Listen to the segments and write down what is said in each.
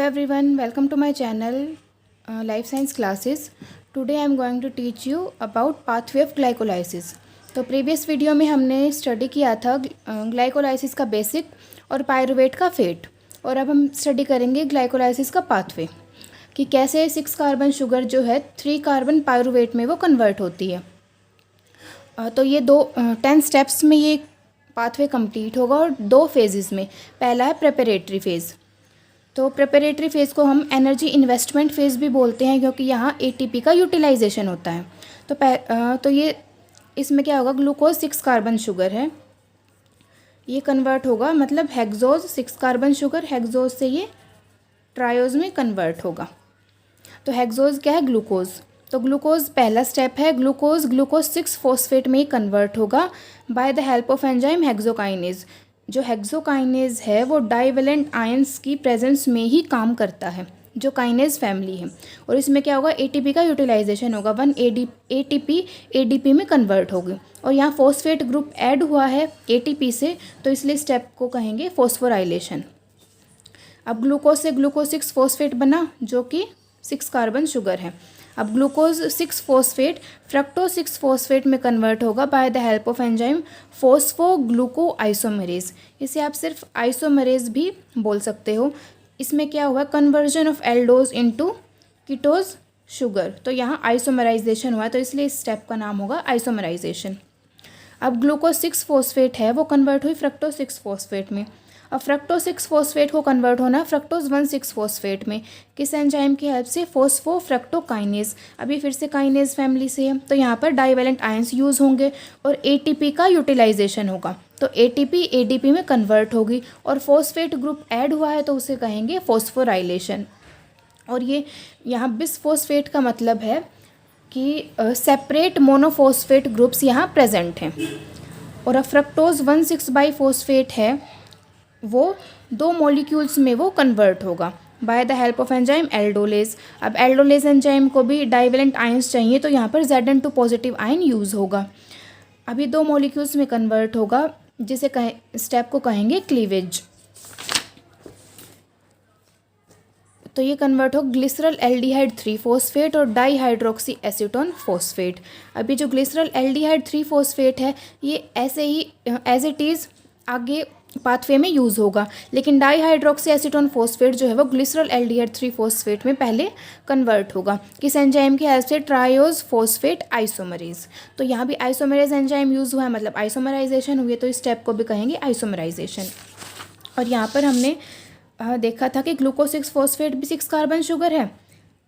Hello everyone, welcome to my channel Life Science Classes. Today I am going to teach you about pathway of glycolysis. तो previous video में हमने study किया था glycolysis का basic और pyruvate का fate, और अब हम स्टडी करेंगे ग्लाइकोलाइसिस का पाथवे कि कैसे 6 कार्बन शुगर जो है 3 कार्बन पायरुवेट में वो कन्वर्ट होती है। तो ये 10 स्टेप्स में ये पाथवे कंप्लीट होगा और 2 फेजेस में। पहला है प्रिपरेटरी फेज़। तो प्रिपरेटरी फेज़ को हम एनर्जी इन्वेस्टमेंट फेज़ भी बोलते हैं क्योंकि यहाँ एटीपी का यूटिलाइजेशन होता है। तो ये इसमें क्या होगा, ग्लूकोज 6 कार्बन शुगर है, ये कन्वर्ट होगा, मतलब हेक्सोज 6 कार्बन शुगर, हेक्सोज से ये ट्रायोज में कन्वर्ट होगा। तो हेक्सोज क्या है, ग्लूकोज। तो ग्लूकोज पहला स्टेप है, ग्लूकोज 6 फॉस्फेट में ही कन्वर्ट होगा by the help of enzyme hexokinase. जो हेक्सोकाइनेज है वो डाइवेलेंट आयंस की प्रेजेंस में ही काम करता है, जो काइनेज फैमिली है। और इसमें क्या होगा, एटीपी का यूटिलाइजेशन होगा, 1 एटीपी एडीपी में कन्वर्ट होगी। और यहाँ फॉस्फेट ग्रुप ऐड हुआ है एटीपी से, तो इसलिए स्टेप को कहेंगे फॉस्फोराइलेशन। अब ग्लूकोज से ग्लूकोज 6 फॉस्फेट बना जो कि 6 कार्बन शुगर है। अब ग्लूकोज 6 फॉस्फेट फ्रक्टोज 6 फॉस्फेट में कन्वर्ट होगा by the help of enzyme phosphogluco isomerase. इसे आप सिर्फ आइसोमरेज भी बोल सकते हो। इसमें क्या हुआ, conversion of aldose into ketose sugar. तो यहाँ आइसोमराइजेशन हुआ है, तो इसलिए इस स्टेप का नाम होगा आइसोमराइजेशन। अब ग्लूकोज 6 फॉस्फेट है वो कन्वर्ट हुई फ्रक्टोज 6 फॉस्फेट में। अब फ्रक्टोज 6 फॉस्फेट को कन्वर्ट होना फ्रक्टोज 1,6 फॉस्फेट में, किस एंजाइम की हेल्प से, फोस्फोफ्रक्टोकाइनेज। अभी फिर से काइनेज फैमिली से है, तो यहाँ पर डाइवेलेंट आयंस यूज़ होंगे और एटीपी का यूटिलाइजेशन होगा। तो एटीपी एडीपी में कन्वर्ट होगी और फॉस्फेट ग्रुप ऐड हुआ है तो उसे कहेंगे फॉस्फोराइलेशन। और ये यहाँ बिसफॉस्फेट का मतलब है कि सेपरेट मोनोफॉस्फेट ग्रुप्स यहाँ प्रेजेंट हैं। और अब फ्रक्टोज 1,6 बाई फॉस्फेट है वो 2 मॉलिक्यूल्स में वो कन्वर्ट होगा by the help of enzyme aldolase. अब एल्डोलेज एंजाइम को भी डाइवेलेंट आयंस चाहिए, तो यहाँ पर Zn2 पॉजिटिव आयन यूज़ होगा। अभी 2 मॉलिक्यूल्स में कन्वर्ट होगा, जिसे स्टेप को कहेंगे क्लीवेज। तो ये कन्वर्ट हो ग्लिसरल एल्डिहाइड 3 फॉस्फेट और डाईहाइड्रोक्सी एसीटोन फॉस्फेट। अभी जो ग्लिसरल एल्डिहाइड 3 फॉस्फेट है ये ऐसे ही एज इट इज़ आगे पाथवे में यूज़ होगा, लेकिन डाईहाइड्रोक्सी एसीटोन फॉस्फेट जो है वो ग्लिसरल एल्डिहाइड 3 फॉस्फेट में पहले कन्वर्ट होगा, किस एंजाइम की हेल्प से, ट्रायोज फॉस्फेट आइसोमरेज। तो यहाँ भी आइसोमरेज एंजाइम यूज़ हुआ है, मतलब आइसोमराइजेशन हुई है, तो इस स्टेप को भी कहेंगे आइसोमराइजेशन। और यहाँ पर हमने देखा था कि ग्लूकोज 6 फॉस्फेट भी 6 कार्बन शुगर है,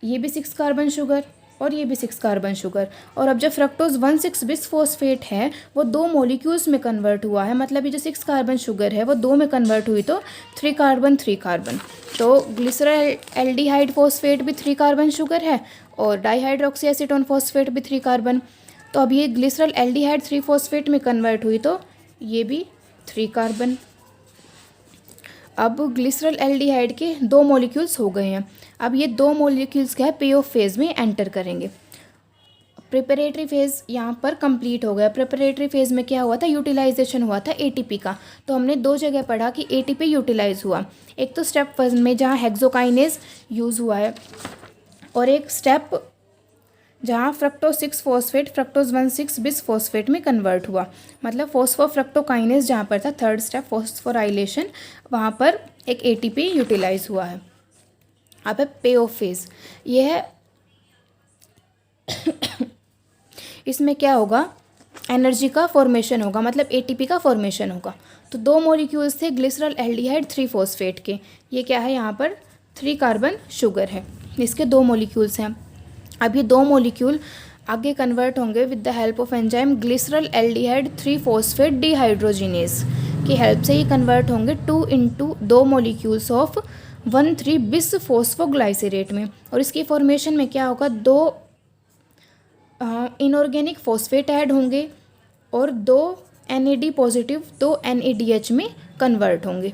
ये भी 6 कार्बन शुगर और ये भी 6 कार्बन शुगर। और अब जब फ्रक्टोज 1,6 बिसफॉस्फेट है वो 2 मॉलिक्यूल्स में कन्वर्ट हुआ है, मतलब ये जो 6 कार्बन शुगर है वो 2 में कन्वर्ट हुई, तो 3 कार्बन 3 कार्बन। तो ग्लिसरल एल्डिहाइड फॉस्फेट भी 3 कार्बन शुगर है और डाईहाइड्रोक्सी एसीटोन फॉस्फेट भी 3 कार्बन। तो अब ये ग्लिसरल एल्डिहाइड 3 फॉस्फेट में कन्वर्ट हुई, तो ये भी 3 कार्बन। अब ग्लिसरल एल्डिहाइड के 2 मॉलिक्यूल्स हो गए हैं। अब ये 2 मॉलिक्यूल्स क्या है, पेओ फेज़ में एंटर करेंगे। प्रिपरेटरी फेज़ यहाँ पर कंप्लीट हो गया। प्रिपरेटरी फेज़ में क्या हुआ था, यूटिलाइजेशन हुआ था एटीपी का। तो हमने 2 जगह पढ़ा कि एटीपी यूटिलाइज हुआ, एक तो स्टेप 1 में जहाँ हेक्सोकाइनेज यूज़ हुआ है, और एक स्टेप जहाँ फ्रक्टोज 6 फॉस्फेट फ्रक्टोज 1,6 बिसफॉस्फेट में कन्वर्ट हुआ, मतलब फॉस्फोफ्रक्टोकाइनेज जहाँ पर था, थर्ड स्टेप फॉस्फोराइलेशन, वहाँ पर एक एटीपी यूटिलाइज हुआ है। अब है पेओ फेज़, ये है इसमें क्या होगा, एनर्जी का फॉर्मेशन होगा, मतलब एटीपी का फॉर्मेशन होगा। तो 2 मॉलिक्यूल्स थे ग्लिसरल एल्डिहाइड 3 फॉस्फेट के, ये क्या है, यहाँ पर 3 कार्बन शुगर है, इसके 2 मॉलिक्यूल्स हैं। अब ये 2 मॉलिक्यूल आगे कन्वर्ट होंगे with the help of enzyme glycerol aldehyde 3 phosphate dehydrogenase की हेल्प से ये कन्वर्ट होंगे 2 मॉलिक्यूल्स ऑफ 1,3 बिस फॉस्फोग्लाइसरेट में। और इसकी फॉर्मेशन में क्या होगा, 2 इनऑर्गेनिक फॉस्फेट ऐड होंगे और 2 NAD पॉजिटिव 2 NADH में कन्वर्ट होंगे,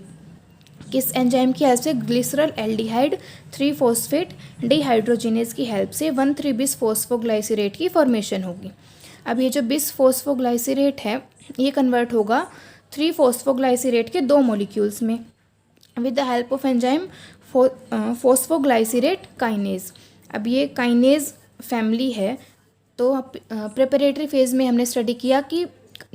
किस एंजाइम की हेल्प से, ग्लिसरल एल्डिहाइड 3 फॉस्फेट डिहाइड्रोजिनेज की हेल्प से 1,3 बिस फॉस्फोग्लाइसरेट की फॉर्मेशन होगी। अब ये जो बिस फॉस्फोग्लाइसरेट है ये कन्वर्ट होगा 3 फॉस्फोग्लाइसरेट के 2 मॉलिक्यूल्स में with the help of enzyme phosphoglycerate kinase. अब ये काइनेज फैमिली है। तो प्रिपरेटरी फेज़ में हमने स्टडी किया कि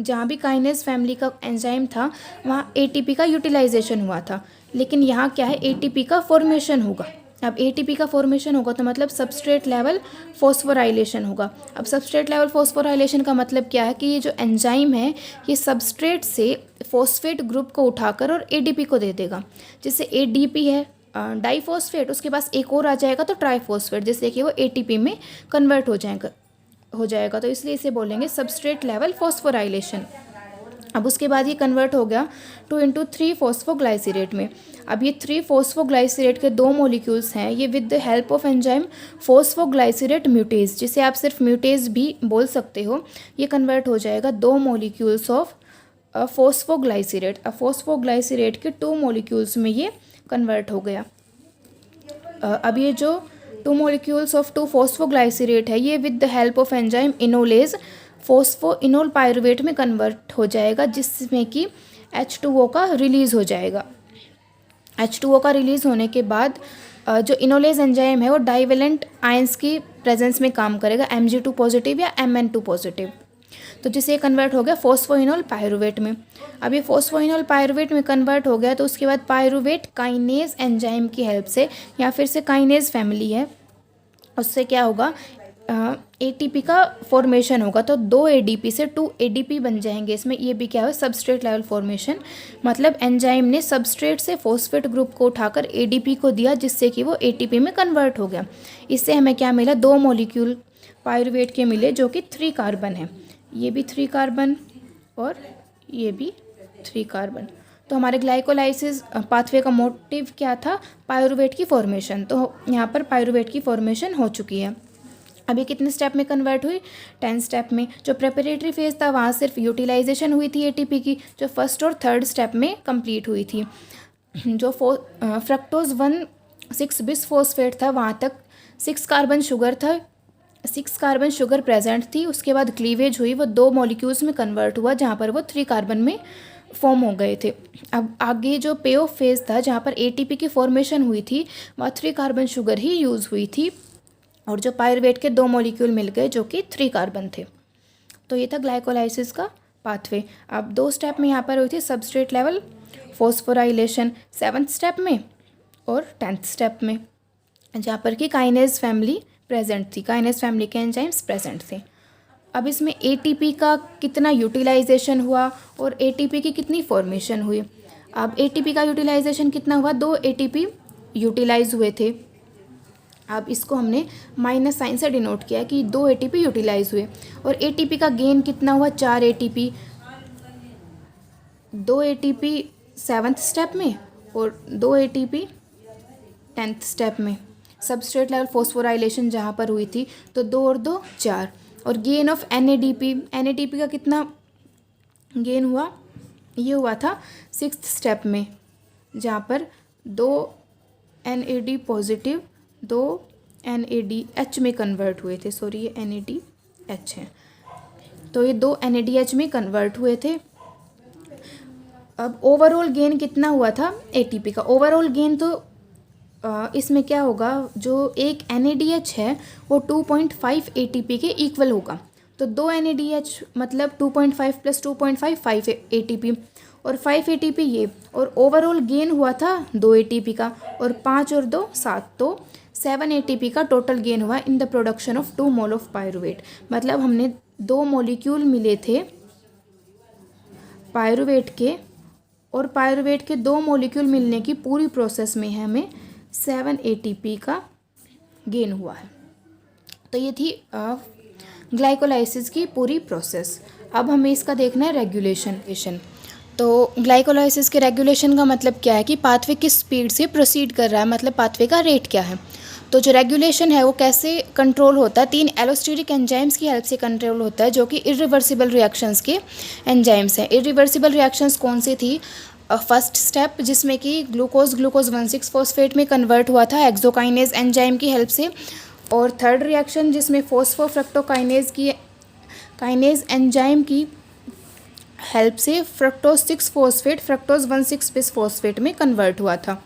जहाँ भी काइनेज फैमिली का एंजाइम था वहाँ एटीपी का यूटिलाइजेशन हुआ था, लेकिन यहाँ क्या है, एटीपी का फॉर्मेशन होगा। अब एटीपी का फॉर्मेशन होगा तो मतलब सबस्ट्रेट लेवल फॉस्फोराइलेशन होगा। अब सबस्ट्रेट लेवल फॉस्फोराइलेशन का मतलब क्या है कि ये जो एंजाइम है ये सबस्ट्रेट से फॉस्फेट ग्रुप को उठाकर और एडीपी को दे देगा। जैसे एडीपी है डाइफॉस्फेट, उसके पास एक और आ जाएगा तो ट्राइफॉस्फेट, जिससे कि वो एटीपी में कन्वर्ट हो जाएगा। तो इसलिए इसे बोलेंगे सबस्ट्रेट लेवल फॉस्फोराइलेशन। अब उसके बाद ये कन्वर्ट हो गया 2 into 3 फॉस्फोग्लाइसिरेट में। अब ये 3 फॉस्फोग्लाइसिरेट के 2 मॉलिक्यूल्स हैं, ये with the help of enzyme phosphoglycerate mutase, जिसे आप सिर्फ म्यूटेज भी बोल सकते हो, ये कन्वर्ट हो जाएगा 2 मॉलिक्यूल्स ऑफ फॉस्फोग्लाइसिरेट। अब फॉस्फोग्लाइसिरेट के 2 मॉलिक्यूल्स में ये कन्वर्ट हो गया। अब ये जो 2 मॉलिक्यूल्स ऑफ 2 फॉस्फोग्लाइसिरेट है ये with the help of enzyme enolase phosphoenol pyruvate में कन्वर्ट हो जाएगा, जिसमें कि H2O का रिलीज़ हो जाएगा। H2O का रिलीज़ होने के बाद जो इनोलेज एंजाइम है वो डाइवेलेंट आयंस की प्रेजेंस में काम करेगा, Mg2 पॉजिटिव या Mn2 पॉजिटिव, तो जिसे कन्वर्ट हो गया फोस्फोइनोल पायरुवेट में। अब ये फोस्फोइनोल पायरुवेट में कन्वर्ट हो गया तो उसके बाद पायरुवेट काइनेज एंजाइम की हेल्प से, या फिर से काइनेज फैमिली है, उससे क्या होगा, एटीपी का फॉर्मेशन होगा। तो 2 एडीपी से 2 एडीपी बन जाएंगे। इसमें ये भी क्या है, सबस्ट्रेट लेवल फॉर्मेशन, मतलब एंजाइम ने सबस्ट्रेट से फॉस्फेट ग्रुप को उठाकर एडीपी को दिया, जिससे कि वो एटीपी में कन्वर्ट हो गया। इससे हमें क्या मिला, 2 मॉलिक्यूल पायरुवेट के मिले जो कि 3 कार्बन है। ये भी 3 कार्बन और ये भी 3 कार्बन। तो हमारे ग्लाइकोलाइसिस पाथवे का मोटिव क्या था, पायरुवेट की फॉर्मेशन। तो यहाँ पर पायरुवेट की फॉर्मेशन हो चुकी है। अभी कितने स्टेप में कन्वर्ट हुई, 10 स्टेप में। जो प्रेपरेटरी फेज था वहाँ सिर्फ यूटिलाइजेशन हुई थी एटीपी की, जो फर्स्ट और थर्ड स्टेप में कंप्लीट हुई थी। जो फ्रक्टोज 1,6 बिसफॉस्फेट था वहाँ तक 6 कार्बन शुगर था, 6 कार्बन शुगर प्रेजेंट थी। उसके बाद क्लीवेज हुई, वो 2 मॉलिक्यूल्स में कन्वर्ट हुआ जहाँ पर वो 3 कार्बन में फॉर्म हो गए थे। अब आगे जो पे ऑफ फेज था जहाँ पर एटीपी की फॉर्मेशन हुई थी वहाँ 3 कार्बन शुगर ही यूज़ हुई थी, और जो पायरुवेट के 2 मॉलिक्यूल मिल गए जो कि 3 कार्बन थे। तो ये था ग्लाइकोलाइसिस का पाथवे। अब 2 स्टेप में यहाँ पर हुई थी substrate level phosphorylation, 7th step में और 10th स्टेप में, जहाँ पर कि काइनेज फैमिली प्रेजेंट थी, काइनेज फैमिली के एंजाइम्स प्रेजेंट थे। अब इसमें एटीपी का कितना यूटिलाइजेशन हुआ और एटीपी की कितनी फॉर्मेशन हुई। अब एटीपी का यूटिलाइजेशन कितना हुआ, 2 एटीपी यूटिलाइज हुए थे। अब इसको हमने माइनस साइन से डिनोट किया कि 2 एटीपी यूटिलाइज हुए, और एटीपी का गेन कितना हुआ, 4 एटीपी, 2 एटीपी 7th स्टेप में और 2 एटीपी 10th स्टेप में। सबस्ट्रेट लेवल फॉस्फोराइलेशन जहाँ पर हुई थी तो 2 और 2 4, और गेन ऑफ एनएडीपी का कितना गेन हुआ, ये हुआ था 6th स्टेप में, जहाँ पर 2 NAD पॉजिटिव 2 NADH में कन्वर्ट हुए थे। सॉरी, ये NADH है, तो ये 2 NADH में कन्वर्ट हुए थे। अब ओवरऑल गेन कितना हुआ था एटीपी का, ओवरऑल गेन तो इसमें क्या होगा, जो एक NADH है वो 2.5 ATP के इक्वल होगा। तो 2 NADH मतलब 2.5 + 2.5 5 ATP, और 5 ATP ये, और ओवरऑल गेन हुआ था 2 ATP का, और 5 और 2 7, तो 7 ATP का टोटल गेन हुआ in the production of 2 mole of pyruvate. मतलब हमने 2 मॉलिक्यूल मिले थे पायरुवेट के, और पायरुवेट के 2 मॉलिक्यूल मिलने की पूरी प्रोसेस में हमें 7 ATP का गेन हुआ है। तो ये थी ग्लाइकोलाइसिस की पूरी प्रोसेस। अब हमें इसका देखना है रेगुलेशन। तो ग्लाइकोलाइसिस के रेगुलेशन का मतलब क्या है कि पाथवे किस स्पीड से प्रोसीड कर रहा है, मतलब पाथवे का रेट क्या है। तो जो रेगुलेशन है वो कैसे कंट्रोल होता है, 3 एलोस्टेरिक एंजाइम्स की हेल्प से कंट्रोल होता है, जो कि इरिवर्सिबल रिएक्शंस के एंजाइम्स हैं। इरिवर्सिबल रिएक्शंस कौन सी थी, फर्स्ट स्टेप जिसमें कि ग्लूकोज 1,6-फॉस्फेट में कन्वर्ट हुआ था एक्सोकाइनेज एंजाइम की हेल्प से, और थर्ड रिएक्शन जिसमें काइनेज एंजाइम की हेल्प से फ्रक्टोज 6-फॉस्फेट फ्रक्टोज 1,6-बिसफॉस्फेट में कन्वर्ट हुआ था।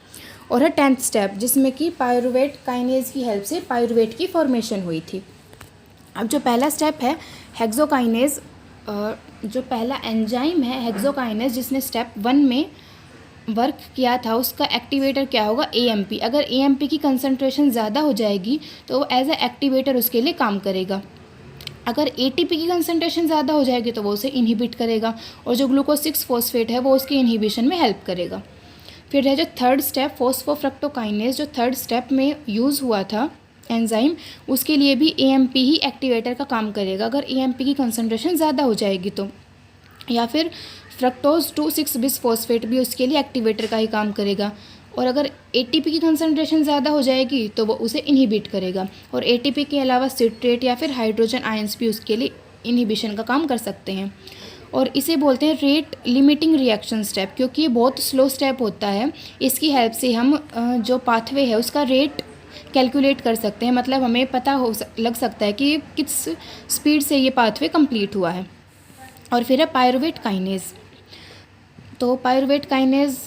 और है 10th स्टेप, जिसमें कि पायरुवेट काइनेज की हेल्प से पायरुवेट की फॉर्मेशन हुई थी। अब जो पहला स्टेप है हेक्सोकाइनेज, जो पहला एंजाइम है हेक्सोकाइनेज जिसने स्टेप 1 में वर्क किया था, उसका एक्टिवेटर क्या होगा, AMP। अगर AMP की कंसंट्रेशन ज़्यादा हो जाएगी तो वो एज ए एक्टिवेटर उसके लिए काम करेगा। अगर ATP की कंसंट्रेशन ज़्यादा हो जाएगी तो वो उसे इनहिबिट करेगा, और जो ग्लूकोज 6 फॉस्फेट है वो उसके इनहिबिशन में हेल्प करेगा। फिर है जो थर्ड स्टेप फॉस्फोफ्रक्टोकाइनेज, जो थर्ड स्टेप में यूज़ हुआ था एंजाइम, उसके लिए भी AMP ही एक्टिवेटर का काम करेगा अगर AMP की कंसंट्रेशन ज़्यादा हो जाएगी तो। या फिर फ्रक्टोज 2,6 बिसफॉस्फेट भी उसके लिए एक्टिवेटर का ही काम करेगा, और अगर ATP की कंसंट्रेशन ज़्यादा हो जाएगी तो वो उसे इनहिबिट करेगा। और ATP के अलावा सिट्रेट या फिर हाइड्रोजन आयंस भी उसके लिए इनहिबिशन का काम कर सकते हैं। और इसे बोलते हैं रेट लिमिटिंग रिएक्शन स्टेप, क्योंकि ये बहुत स्लो स्टेप होता है। इसकी हेल्प से हम जो पाथवे है उसका रेट कैलकुलेट कर सकते हैं, मतलब हमें पता लग सकता है कि किस स्पीड से ये पाथवे कंप्लीट हुआ है। और फिर है पायरुवेट काइनेज। तो पायरुवेट काइनेज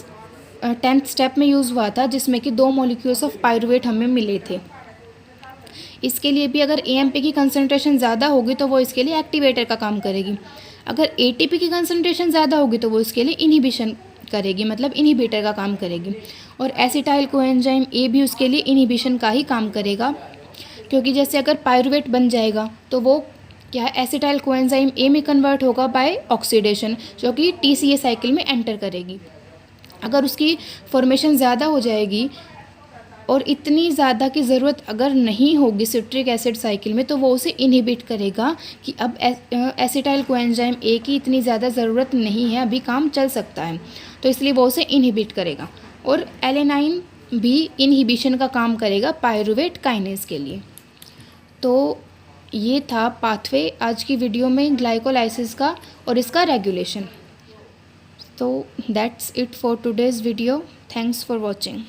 10th स्टेप में यूज़ हुआ था, जिसमें कि 2 मॉलिक्यूल्स ऑफ पायरुवेट हमें मिले थे। इसके लिए भी अगर AMP की कंसंट्रेशन ज़्यादा होगी तो वो इसके लिए एक्टिवेटर का काम करेगी। अगर ATP की कंसंट्रेशन ज़्यादा होगी तो वो इसके लिए इनहिबिशन करेगी, मतलब इनहिबिटर का काम करेगी। और एसिटाइल कोएंजाइम A भी उसके लिए इनहिबिशन का ही काम करेगा, क्योंकि जैसे अगर पायरुवेट बन जाएगा तो वो क्या है, एसिटाइल कोएंजाइम A में कन्वर्ट होगा बाय ऑक्सीडेशन, जो कि TCA साइकिल में एंटर करेगी। अगर उसकी फॉर्मेशन ज़्यादा हो जाएगी और इतनी ज़्यादा की ज़रूरत अगर नहीं होगी सिट्रिक एसिड साइकिल में, तो वो उसे इनहिबिट करेगा कि अब एसिटाइल कोएंजाइम A की इतनी ज़्यादा ज़रूरत नहीं है, अभी काम चल सकता है, तो इसलिए वो उसे इनहिबिट करेगा। और एलेनाइन भी इनहिबिशन का काम करेगा पायरुवेट काइनेज के लिए। तो ये था पाथवे आज की वीडियो में ग्लाइकोलाइसिस का और इसका रेगुलेशन। तो that's it for today's video. Thanks for watching.